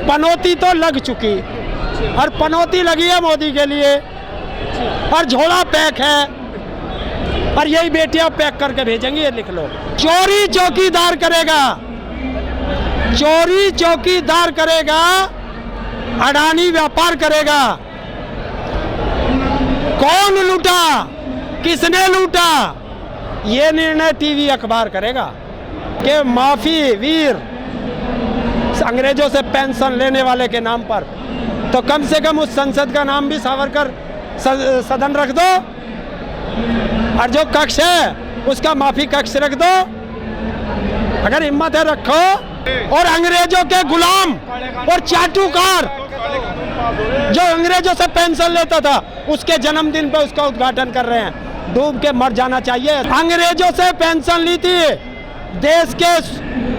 पनौती तो लग चुकी और पनौती लगी है मोदी के लिए और झोला पैक है और यही बेटियां पैक करके भेजेंगी, ये लिख लो। चोरी चौकीदार करेगा, चोरी चौकीदार करेगा, अडानी व्यापार करेगा। कौन लूटा, किसने लूटा, ये निर्णय टीवी अखबार करेगा कि माफी वीर अंग्रेजों से पेंशन लेने वाले के नाम पर, तो कम से कम उस संसद का नाम भी सावरकर सदन रख दो और जो कक्ष है उसका माफी कक्ष रख दो, अगर हिम्मत है रखो। और अंग्रेजों के गुलाम और चाटुकार जो अंग्रेजों से पेंशन लेता था उसके जन्मदिन पे उसका उद्घाटन कर रहे हैं, डूब के मर जाना चाहिए। अंग्रेजों से पेंशन ली थी, देश के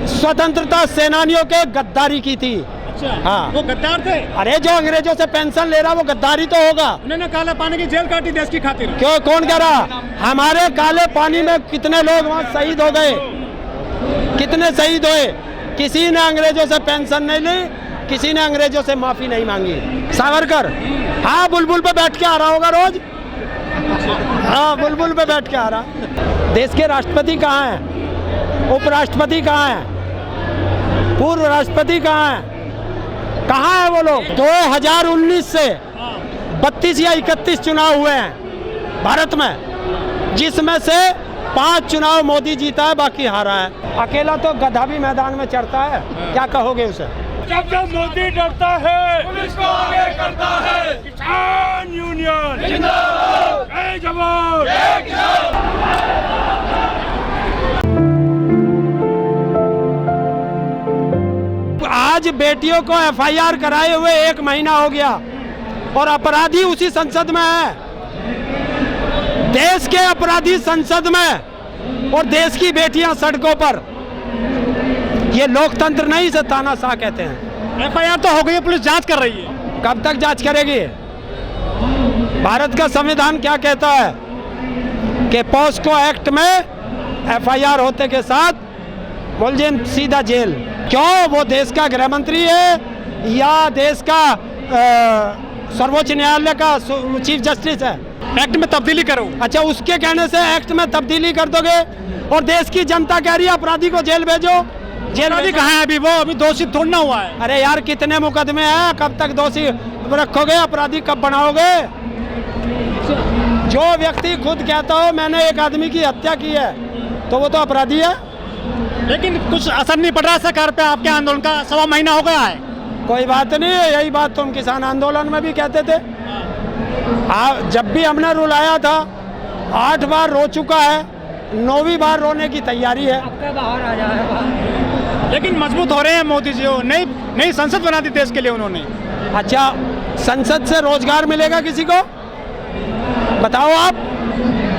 स्वतंत्रता सेनानियों के गद्दारी की थी। अच्छा, हाँ, वो गद्दार थे। अरे जो अंग्रेजों से पेंशन ले रहा वो गद्दारी तो होगा। उन्होंने काला पानी की जेल काटी देश की खातिर। क्यों, कौन कह रहा? हमारे काले पानी में कितने लोग वहाँ शहीद हो गए, कितने शहीद हुए। किसी ने अंग्रेजों से पेंशन नहीं ली, किसी ने अंग्रेजों से माफी नहीं मांगी। सावरकर हाँ बुलबुल पे बैठ के आ रहा होगा रोज, हाँ बुलबुल पे बैठ के आ रहा। देश के राष्ट्रपति कहाँ हैं, उपराष्ट्रपति कहाँ हैं, पूर्व राष्ट्रपति कहाँ हैं, कहाँ है वो लोग? 2019 से 32 या 31 चुनाव हुए हैं भारत में, जिसमें से 5 चुनाव मोदी जीता है, बाकी हारा है। अकेला तो गधा भी मैदान में चढ़ता है, क्या कहोगे उसे? जब जब मोदी डरता है पुलिस को आगे करता है। किसान यूनियन जिंदाबाद, जय जवान जय किसान। आज बेटियों को एफआईआर कराए हुए 1 महीना हो गया और अपराधी उसी संसद में है, देश के अपराधी संसद में और देश की बेटियां सड़कों पर। ये लोकतंत्र नहीं, इसे तानाशाह कहते हैं। एफआईआर तो हो गई है, पुलिस जांच कर रही है। कब तक जांच करेगी? भारत का संविधान क्या कहता है कि पॉस्को एक्ट में एफआईआर होते के साथ मुलजिम सीधा जेल। क्यों? वो देश का गृह मंत्री है या देश का सर्वोच्च न्यायालय का चीफ जस्टिस है? एक्ट में तब्दीली करो। अच्छा, उसके कहने से एक्ट में तब्दीली कर दोगे और देश की जनता कह रही है अपराधी को जेल भेजो। जेल अपराधी कहाँ है अभी? वो अभी दोषी थोड़ा ना हुआ है। अरे यार कितने मुकदमे हैं, कब तक दोषी रखोगे, अपराधी कब बनाओगे? जो व्यक्ति खुद कहता हो मैंने एक आदमी की हत्या की है तो वो तो अपराधी है। लेकिन कुछ असर नहीं पड़ रहा सरकार पे, आपके आंदोलन का 1.25 महीना हो गया है। कोई बात नहीं, यही बात तुम किसान आंदोलन में भी कहते थे। जब भी हमने रुलाया था 8 बार रो चुका है, 9वीं बार रोने की तैयारी है। बाहर आ जाए। लेकिन मजबूत हो रहे हैं मोदी जी, नई संसद बना दी देश के लिए उन्होंने। अच्छा, संसद से रोजगार मिलेगा किसी को? बताओ आप,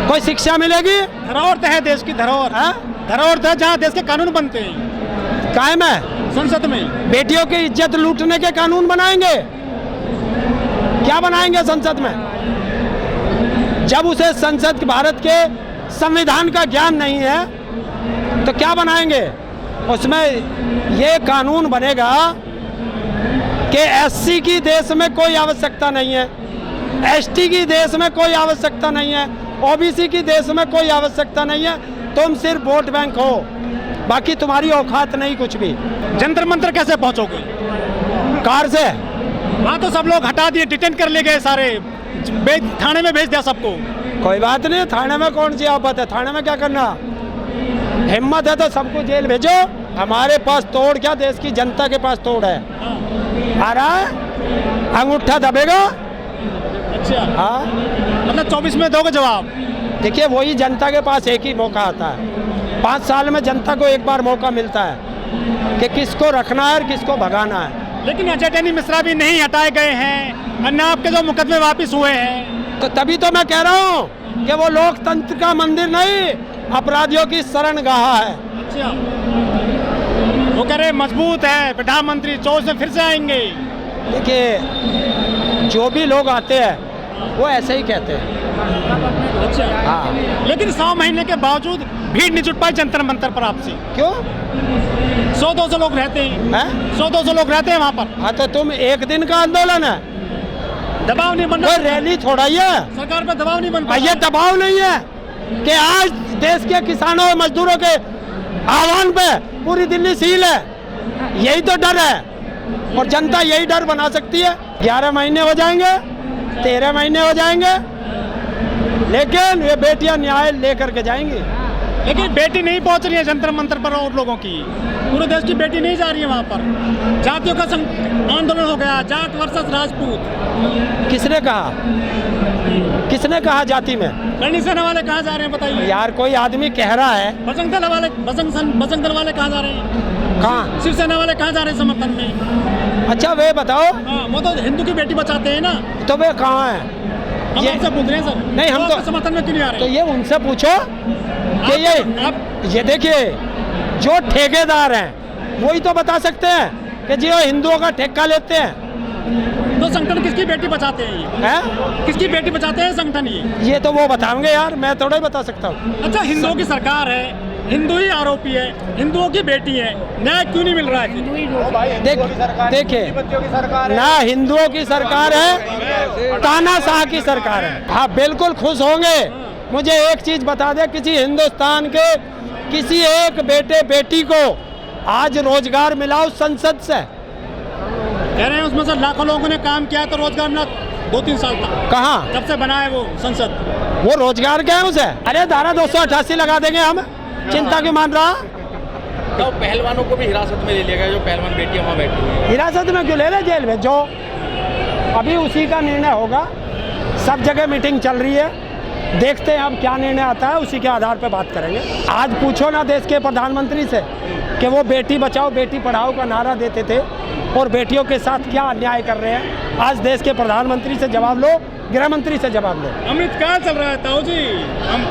कोई शिक्षा मिलेगी? धरोहर है देश की, धरोहर है, धरोहर है जहाँ देश के कानून बनते हैं। कायम है संसद में। बेटियों की इज्जत लूटने के कानून बनाएंगे? क्या बनाएंगे संसद में? जब उसे संसद भारत के संविधान का ज्ञान नहीं है तो क्या बनाएंगे? उसमें ये कानून बनेगा कि एससी की देश में कोई आवश्यकता नहीं है, एसटी की देश में कोई आवश्यकता नहीं है, ओबीसी की देश में कोई आवश्यकता नहीं है, तुम सिर्फ वोट बैंक हो, बाकी तुम्हारी औकात नहीं कुछ भी। जंतर मंतर कैसे पहुंचोगे? कार से। वहाँ तो सब लोग हटा दिए, डिटेन कर ले गए सारे, थाने में भेज दिया सबको। कोई बात नहीं, थाने में कौन सी आफत है, थाने में क्या करना? हिम्मत है तो सबको जेल भेजो। हमारे पास तोड़ क्या, देश की जनता के पास तोड़ है। आ रहा है, अंगूठा दबेगा। अच्छा, हाँ, मतलब 24 में दोगे जवाब? देखिए, वही जनता के पास एक ही मौका आता है। 5 साल में जनता को एक बार मौका मिलता है कि किसको रखना है और किसको भगाना है। लेकिन अजय टैनी मिश्रा भी नहीं हटाए गए हैं, अन्ना आपके जो मुकदमे वापस हुए हैं। तो तभी तो मैं कह रहा हूँ कि वो लोकतंत्र का मंदिर नहीं, अपराधियों की शरणगाह है। अच्छा, वो कह रहे मजबूत है, प्रधानमंत्री 24 में फिर से आएंगे। देखिए, जो भी लोग आते हैं वो ऐसे ही कहते हैं। अच्छा, हाँ, लेकिन 100 महीने के बावजूद भीड़ नहीं जुट पाई जंतर मंतर पर आपसे। क्यों 100-200 लोग रहते हैं, हैं? 100-200 लोग रहते हैं वहाँ पर। हाँ तो तुम एक दिन का आंदोलन है, दबाव नहीं बन कोई रहा, रैली थोड़ा ही है। सरकार पर दबाव नहीं बन पा ये रहा। दबाव नहीं है कि आज देश के किसानों और मजदूरों के आह्वान पे पूरी दिल्ली सील है, यही तो डर है और जनता यही डर बना सकती है। 11 महीने हो जाएंगे, 13 महीने हो जाएंगे, लेकिन ये बेटियां न्याय लेकर के जाएंगी। लेकिन बेटी नहीं पहुंच रही है जंतर मंतर पर, और लोगों की पूरे देश की बेटी नहीं जा रही है वहाँ पर। जातियों का आंदोलन हो गया, जाट वर्सेस राजपूत। किसने कहा, किसने कहा जाति में? करनी सेना वाले कहाँ जा रहे हैं बताइए? यार कोई आदमी कह रहा है, बजरंग दल वाले कहाँ जा रहे हैं? कहाँ? शिवसेना वाले कहाँ जा रहे हैं समर्थन में? अच्छा वे बताओ, हाँ, वो तो हिंदू की बेटी बचाते हैं ना। तो वे कहाँ है? हम ये- आपसे पूछ रहे हैं सर। नहीं, हम वो तो- आपके समर्थन में क्यों नहीं आ रहे? तो ये उनसे पूछो कि ये देखिए जो ठेकेदार हैं वही तो बता सकते हैं कि जी वो हिंदुओं का ठेका लेते हैं। तो संगठन किसकी बेटी बचाते हैं ये? हैं? किसकी बेटी बचाते हैं संगठन ये? तो वो बताएंगे यार, मैं थोड़ा ही बता सकता हूँ। अच्छा, हिंदुओं की सरकार है, हिंदू ही आरोपी है, हिंदुओं की बेटी है, न्याय क्यों नहीं मिल रहा है? देखिए ना, हिंदुओं की सरकार है, तानाशाह की सरकार है। हाँ बिल्कुल खुश होंगे। मुझे एक चीज बता दे, किसी हिंदुस्तान के किसी एक बेटे बेटी को आज रोजगार मिला उस संसद से? कह रहे हैं उसमें से लाखों लोगों ने काम किया है तो रोजगार मिला 2-3 साल तक। कहाँ? जब से बना है वो संसद। वो रोजगार क्या है उसे? अरे धारा 288 लगा देंगे हम, चिंता क्यों मान रहा? तो पहलवानों को भी हिरासत में ले लिया गया, जो पहलवान बेटियां वहाँ बैठी हुई हैं। हिरासत में क्यों ले रहे? जेल में जो अभी उसी का निर्णय होगा। सब जगह मीटिंग चल रही है, देखते हैं अब क्या निर्णय आता है, उसी के आधार पर बात करेंगे। आज पूछो ना देश के प्रधानमंत्री से कि वो बेटी बचाओ बेटी पढ़ाओ का नारा देते थे और बेटियों के साथ क्या अन्याय कर रहे हैं। आज देश के प्रधानमंत्री से जवाब लो, गृह मंत्री से जवाब लो। अमृतकाल चल रहा है ताऊ जी, हम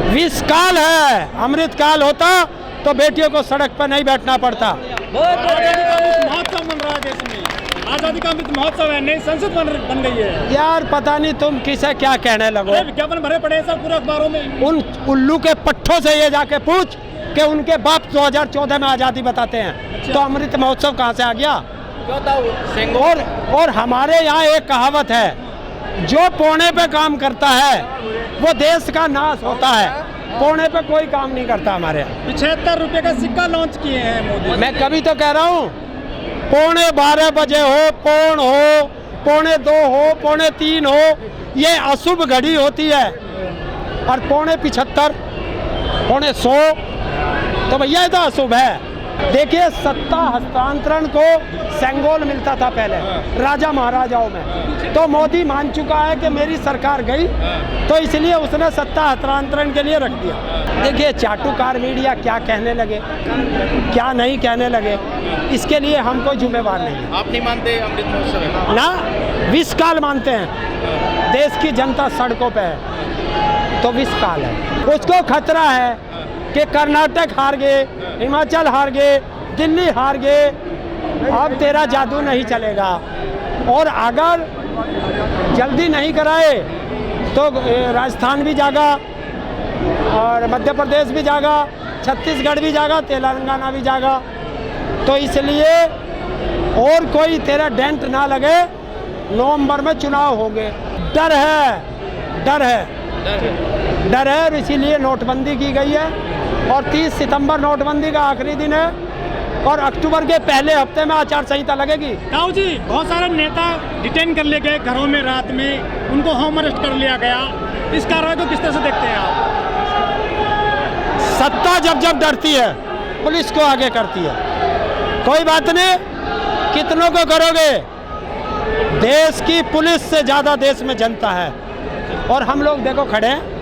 विषकाल है, अमृतकाल होता तो बेटियों को सड़क पर नहीं बैठना पड़ता। आजादी का अमृत महोत्सव बन रहा है देश में, आजादी का अमृत महोत्सव है, नई संसद बन गई है। यार पता नहीं तुम किसे क्या कहने लगो। अरे विज्ञापन भरे पड़े हैं सब पूरे अखबारों में। उन उल्लू के पट्टों से ये जाके पूछ कि उनके बाप 2014 में आज़ादी बताते हैं, तो अमृत महोत्सव कहाँ से आ गया? और हमारे यहाँ एक कहावत है, जो पौने पे काम करता है वो देश का नाश होता है। पौने पे कोई काम नहीं करता हमारे यहाँ। 75 रुपए का सिक्का लॉन्च किए हैं मोदी। मैं कभी तो कह रहा हूँ 12:15 बजे हो, पौन हो, 2:45 हो, 3:45 हो, ये अशुभ घड़ी होती है। और 75, 100 तो भैया ये तो अशुभ है। देखिए सत्ता हस्तांतरण को सेंगोल मिलता था पहले राजा महाराजाओं में, तो मोदी मान चुका है कि मेरी सरकार गई, तो इसलिए उसने सत्ता हस्तांतरण के लिए रख दिया। देखिए चाटुकार मीडिया क्या कहने लगे क्या नहीं कहने लगे, इसके लिए हम कोई जिम्मेवार नहीं है। आप नहीं मानते अमृत महोत्सव है? ना, विषकाल मानते हैं। देश की जनता सड़कों पे है तो विषकाल है। उसको खतरा है कि कर्नाटक हार गए, हिमाचल हार गए, दिल्ली हार गए, अब तेरा जादू नहीं चलेगा। और अगर जल्दी नहीं कराए तो राजस्थान भी जागा और मध्य प्रदेश भी जागा, छत्तीसगढ़ भी जागा, तेलंगाना भी जागा। तो इसलिए और कोई तेरा डेंट ना लगे, नवंबर में चुनाव होंगे। डर है, डर है, डर है, और इसीलिए नोटबंदी की गई है। और 30 सितंबर नोटबंदी का आखिरी दिन है और अक्टूबर के पहले हफ्ते में आचार संहिता लगेगी। ताऊ जी, बहुत सारे नेता डिटेन कर लिए गए घरों में, रात में उनको होम अरेस्ट कर लिया गया। इस कार्रवाई को किस तरह से देखते हैं आप? सत्ता जब जब डरती है पुलिस को आगे करती है। कोई बात नहीं, कितनों को करोगे, देश की पुलिस से ज़्यादा देश में जनता है और हम लोग देखो खड़े हैं।